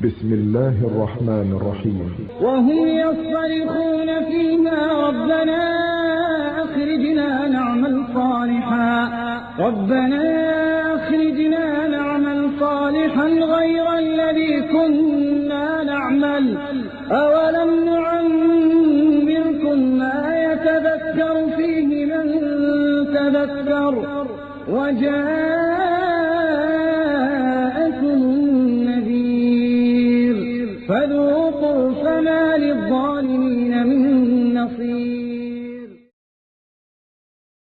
بسم الله الرحمن الرحيم. وهم يصطرخون فيها ربنا أخرجنا نعمل صالحا غير الذي كنا نعمل أولم نعمركم ما يتذكر فيه من تذكر وجاءكم النذير فذوقوا فما للظالمين من نصير.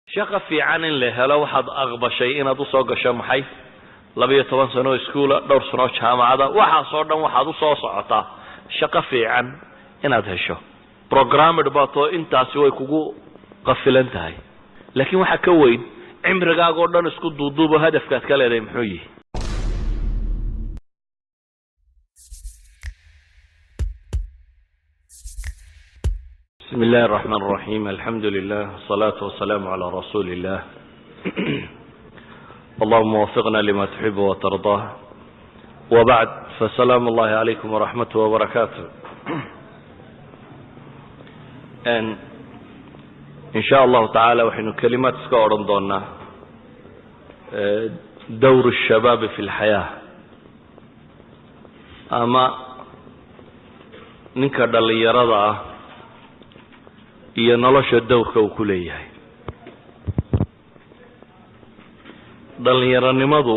شغفي عن الله لو حد أغبى شيء إن تصوغ شمحي 12 sano iskuula dhowr sano jaamacada waxa soo dhan waxaad u soo socotaa shaqo fiican inaad hesho programmed baato intaasi way kugu qafilan tahay laakiin waxa ka weyn cimrigaaga oo dhan isku duuduubo hadafkaad ka leedahay muxuu yahay. بسم الله الرحمن الرحيم الحمد لله والصلاة والسلام على رسول الله اللهم وفقنا لما تحب وترضاه وبعد فسلام الله عليكم ورحمته وبركاته. إن شاء الله تعالى وحين كلمات سكورن دونا دور الشباب في الحياة أما نكر اللي يرضى ينلش الدور كوكوليه dhalinyaranimadu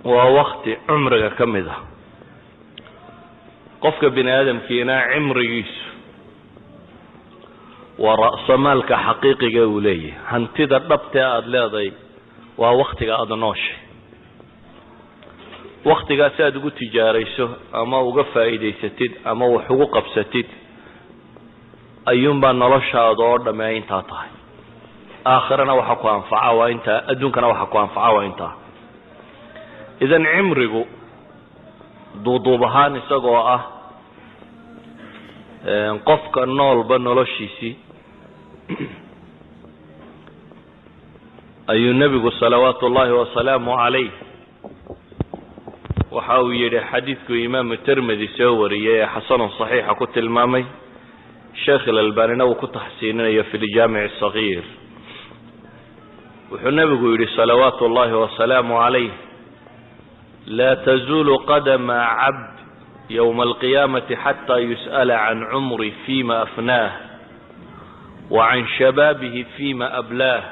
waa waqti umriga kamida qofka bini aadamkiina cimrigiisu waa ra'samaalka xaqiiqiga uu leeyahay hantida dhabta aad leedahay waa waqtiga aad nooshay waqtigaas aad ugu tijaarayso ama uga faa'iideysatid ama wax ugu qabsatid ayuunbaa noloshaada oo dhammaan inta tahay آخرنا وحكوا أنفعه وإنت أدونكنا وحكوا أنفعه وإنت إذن عمرقوا ضوضوبهان سقوة قفك النول بنولشيسي أي النبي صلوات الله وسلامه عليه وحاوي حديثك إمام الترمذي سوري حسن صحيح كنت المامي شيخ الألباني وكنت حسيني في الجامع الصغير والنبي يقول صلوات الله وسلامه عليه لا تزول قدم عبد يوم القيامة حتى يسأل عن عمري فيما أفناه وعن شبابه فيما أبلاه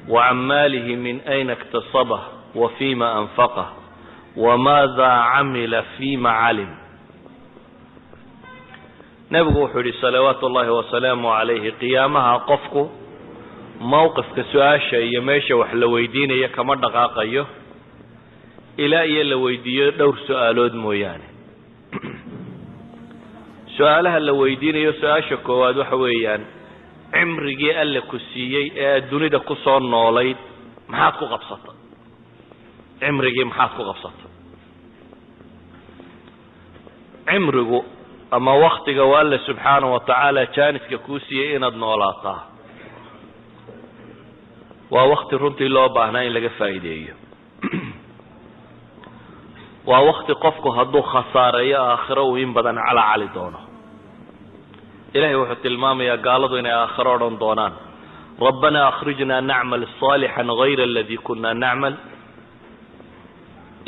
وعن ماله من أين اكتسبه وفيما أنفقه وماذا عمل فيما علم. نبي يقول صلوات الله وسلامه عليه قيامها قفكه موقف كسؤاشا يماشى وحلا ويدين يا كما دقاقيه الى يلا ويديه دور سؤالود مويانه سؤالها اللي ويدين سؤاشا كواد waxa weeyaan cimrigii alla ku siiyay ee dunida ku soo noolayd maxaad ku qabsatay cimrigii maxaad ku qabsatay cimrigu ama waqtiga walla subhanahu wa ta'ala jaaniska ku siiyay inaad noolaataa waa waqti runtii loo baahnaa in laga faa'iideeyo waa waqti qofku hadduu khasaareeyo aakhiro uu in badan cali doono ilaahay wuxuu tilmaamayaa gaaladu inay aakhiro odhan doonaan rabbana akhrijna nacmal saalihan ghayra alladhi kunna nacmal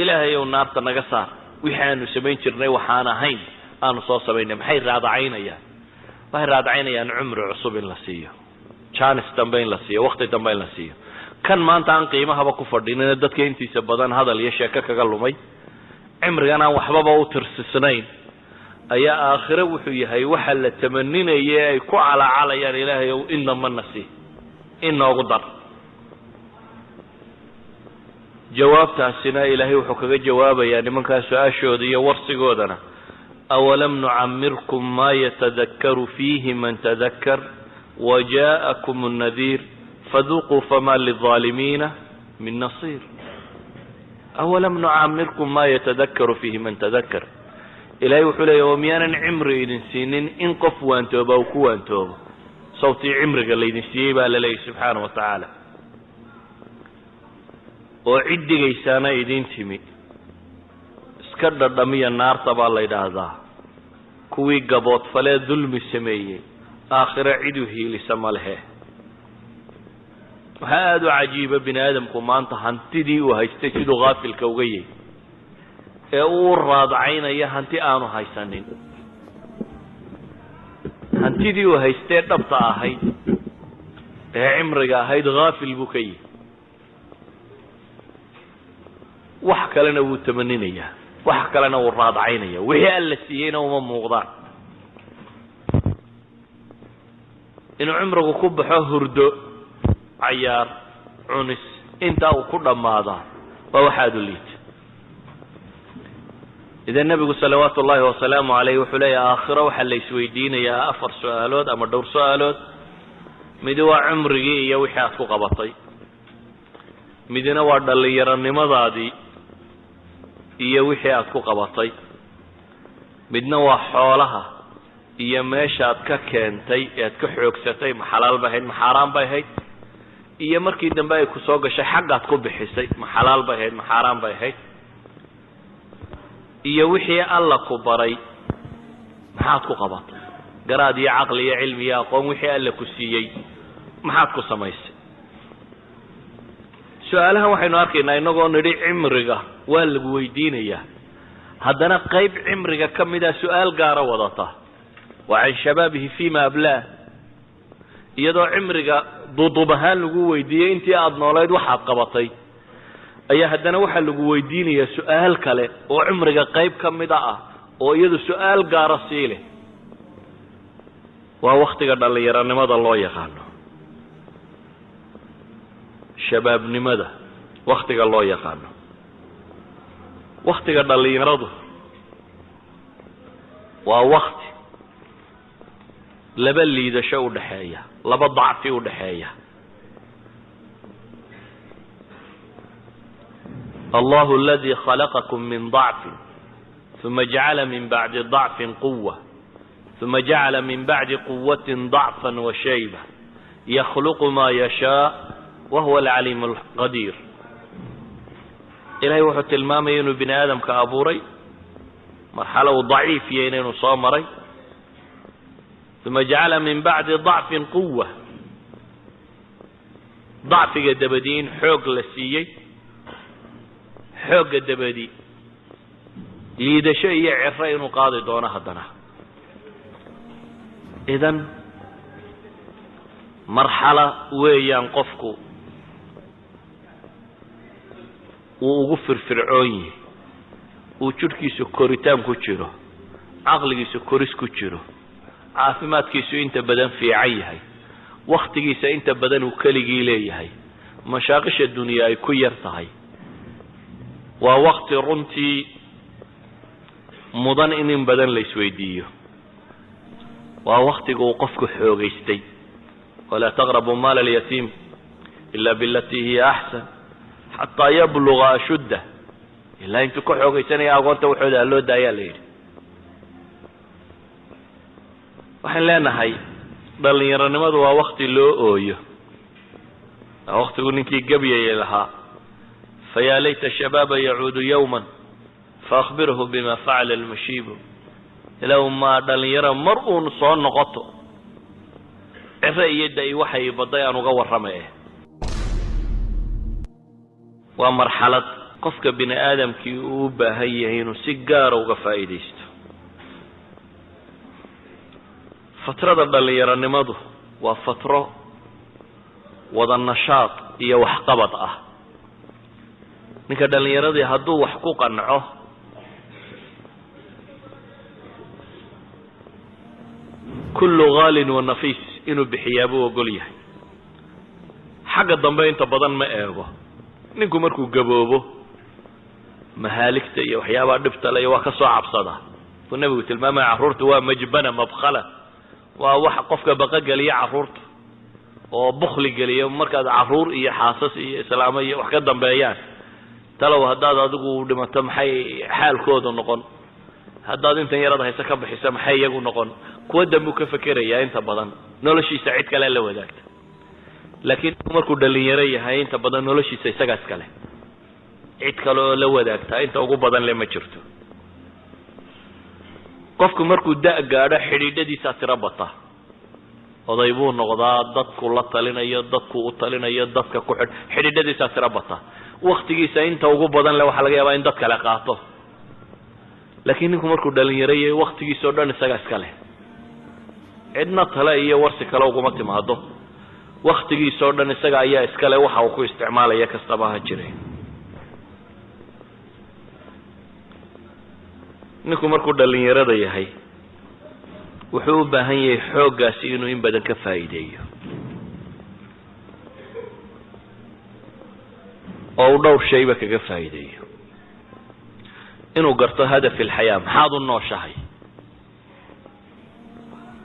ilaahay uu naarta naga saar wixii aanu samayn jirnay waxaan ahayn aanu soo samaynay maxay raadacaynayaan cumri cusub in la siiyo chance dambe in la siiyo waqti dambe in la siiyo kan maanta aan qiimahaba ku fadhinina dadka intiisa badan hadal iyo sheeko kaga lumay cimrigan aan waxbaba u tirsisnayn ayaa aakhiro wuxuu yahay waxa la tamaninayo ay ku calaacalayaan ilaahay oo inama nasi inoogu dar jawaabtaasina ilaahay wuxuu kaga jawaabayaa nimanka su'aashooda iyo warsigoodana awalam nu'ammirkum ma yatadhakkaru fihi man tadhakkar وجاءكم النذير فذوقوا فما للظالمين من نصير أولم نعمركم ما يتذكر فيه من تذكر إلهي وحولي يوميانا عمري إنسينين إن قفوا أنتوبا وكوا أنتوبا صوتي عمري قال لي نسيبا لله سبحانه وتعالى oo ciddigaysaana idin timi iska dhadhamiya naarta baa la yidhaahdaa kuwii gaboodfalee dulmi sameeyey aakhiro cid u hiilisa ma lehe waxaa aada u cajiiba bini aadamku maanta hantidii uu haystay siduu haafilka uga yahy ee uu raadcaynaya hanti aanu haysanin hantidii uu haystee dhabta ahayd ee cimriga ahayd haafil buu ka yihi wax kalena wuu tamaninayaa wax kalena wuu raadcaynaya wixii alla siiyeyna uma muuqdaan inuu cimrigu ku baxo hurdo cayaar cunis intaa uu ku dhammaadaa waa waxaad u liita idan nebigu salawaatu ullaahi wasalaamu calayh wuxuu leeyahay aakhiro waxaa la isweydiinayaa 4 su-aalood ama dhowr su-aalood midi waa cimrigii iyo wixii aad ku qabatay midina waa dhallinyaronimadaadii iyo wixii aad ku qabatay midna waa xoolaha iyo meeshaad ka keentay ead ka xoogsatay ma xalaal bay ahayd ma xaaraan bay ahayd iyo markii dambe ay ku soo gashay xaggaad ku bixisay ma xalaal bay ahayd ma xaaraan bay ahayd iyo wixii alla ku baray maxaad ku qabatay garaad iyo caqli iyo cilmi iyo aqoon wixii alla ku siiyey maxaad ku samaysay su-aalahan waxaynu arkaynaa inagoo nidhi cimriga waa lagu weydiinayaa haddana qayb cimriga ka mida su-aal gaara wadata waa can shabaabihi fima ablaah iyadoo cimriga duuduub ahaan lagu weydiiyey intii aada noolayd waxaad qabatay ayaa haddana waxaa lagu weydiinayaa su-aal kale oo cimriga qayb ka mida ah oo iyadu su-aal gaara sii leh waa waktiga dhallinyaronimada loo yaqaano shabaabnimada waktiga loo yaqaano waktiga dhallinyaradu waa wakti laba liidasho u dhaxeeya laba dacfi u dhaxeeya الله الذي خلقكم من ضعف ثم جعل من بعد ضعف قوة ثم جعل من بعد قوة ضعفا وشيبة يخلق ما يشاء وهو العليم القدير إلهي وحو تلمامي إنه بني آدم كأبوري مرحلة ضعيف ينين صامري ثم جعل من بعد ضعف قوة ضعف قدبدين حوق لسيي xoogga dabadi liidasho iyo ciro inuu qaadi doono haddana idan marxalo weeyaan qofku uu ugu firfircoon yahay uu jidhkiisu koritaan ku jiro caqligiisu koris ku jiro caafimaadkiisu inta badan fiican yahay waktigiisa inta badan uu keligii leeyahay mashaaqisha dunya ay ku yar tahay waa wakti runtii mudan in badan la isweydiiyo waa waktiga uu qofku xoogaystay walaa taqrabu maala alyatiim ila bilatii hiya axsan xataa yabluga ashuddah ilaa intuu ka xoogaysanaya agoonta waxooda loo daayaa la yidhi waxaan leenahay dhallinyaronimadu waa wakti loo ooyo waa waktigu ninkii gabyayay lahaa فيا ليت الشباب يعود يوما فأخبره بما فعل المشيب لو ما دليرا مرء صون نقطه عفا يدعي وحي بضيان وغور رميه ومرحلة قفك بن آدم كي أوبا هيهين سيجار وغفايديست فترة دليرا نمضه وفترة وذا النشاط إيا وحقبط ninka dhallinyaradii hadduu wax ku qanco kullu gaalin wa nafiis inuu bixiyaa buu ogol yahay xagga dambe inta badan ma eego ninku markuu gaboobo mahaaligta iyo waxyaabaha dhibta le waa ka soo cabsadaa uu nebigu tilmaamaya carruurta waa majbana mabkhala waa wax qofka baqa geliya carruurta oo bukhli geliya markaad carruur iyo xaasas iyo islaamo iyo wax ka dambeeyaan talow haddaad adigu dhimato maxay xaalkoodu noqon haddaad intan yarada hayse ka bixisa maxay iyagu noqon kuwa dambu ka fakerayaa inta badan noloshiisa cid kale la wadaagta laakiin markuu dhalinyaro yahay inta badan noloshiisa isagaa iskale cid kale oo la wadaagtaa inta ugu badan le ma jirto qofku markuu da' gaadho xidhiidhadiisa tira bata oday buu noqdaa dadku la talinayo dadku u talinayo dadka ku xidhiidhadiisa tira bata waqtigiisa inta ugu badan le waxa laga yaabaa in dad kale qaato laakiin ninku markuu dhalinyaro yahay waqtigiisa oo dhan isaga iska leh cidna tale iyo warsi kale uguma timaado waqtigiisa oo dhan isaga ayaa iska leh waxa uu ku isticmaalaya kastaba ha jiray ninku markuu dhalinyarada yahay wuxuu u baahan yahay xooggaasi inuu in badan ka faa'iideeyo oo uu dhowr shayba kaga faa'iideeyo inuu garto hadaf alxayaa maxaad u nooshahay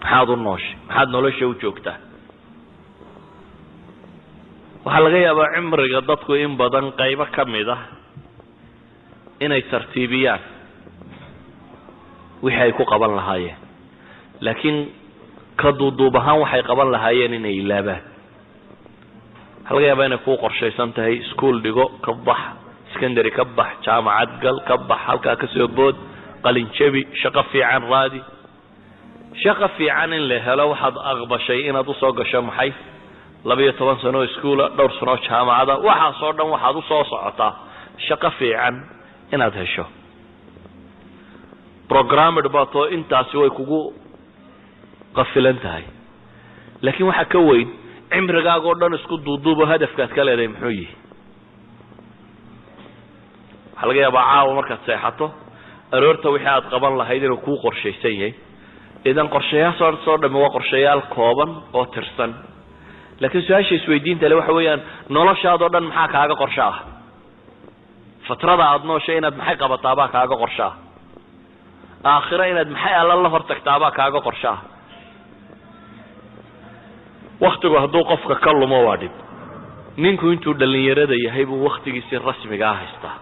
maxaad nolosha u joogtaa waxaa laga yaabaa cimriga dadku in badan qaybo ka mid ah inay tartiibiyaan wixii ay ku qaban lahaayeen laakiin ka duuduub ahaan waxay qaban lahaayeen inay ilaabaan waxaa laga yaabaa inay kuu qorshaysan tahay iskuol dhigo ka bax secondary ka bax jaamacad gal ka bax halkaa ka soo bood qalin jabi shaqo fiican raadi shaqo fiican in la helo waxaad aqbashay inaad u soo gasho maxay 12 sano iskuula dhowr sano jaamacada waxaasoo dhan waxaad u soo socotaa shaqo fiican inaad hesho programmed baato intaasi way kugu qafilan tahay laakiin waxa ka weyn cimrigaaga oo dhan isku duuduubo hadafkaad ka leedahay muxuu yahay waxa laga yaabaa caawa markaad seexato aroorta wixii aad qaban lahayd inuu kuu qorshaysan yahay idan qorshayaasha soo dhamma waa qorshayaal kooban oo tirsan laakiin su'aasha isweydiinta le waxa weeyaan noloshaada oo dhan maxaa kaaga qorshe ah fatrada aad nooshay inaad maxay qabataa baa kaaga qorshe ah aakhira inaad maxay alla la hortagtaa baa kaaga qorshe ah waqtigu hadduu qofka ka lumo waa dhib ninku intuu dhalinyarada yahay buu waqtigiisii rasmiga ah haystaa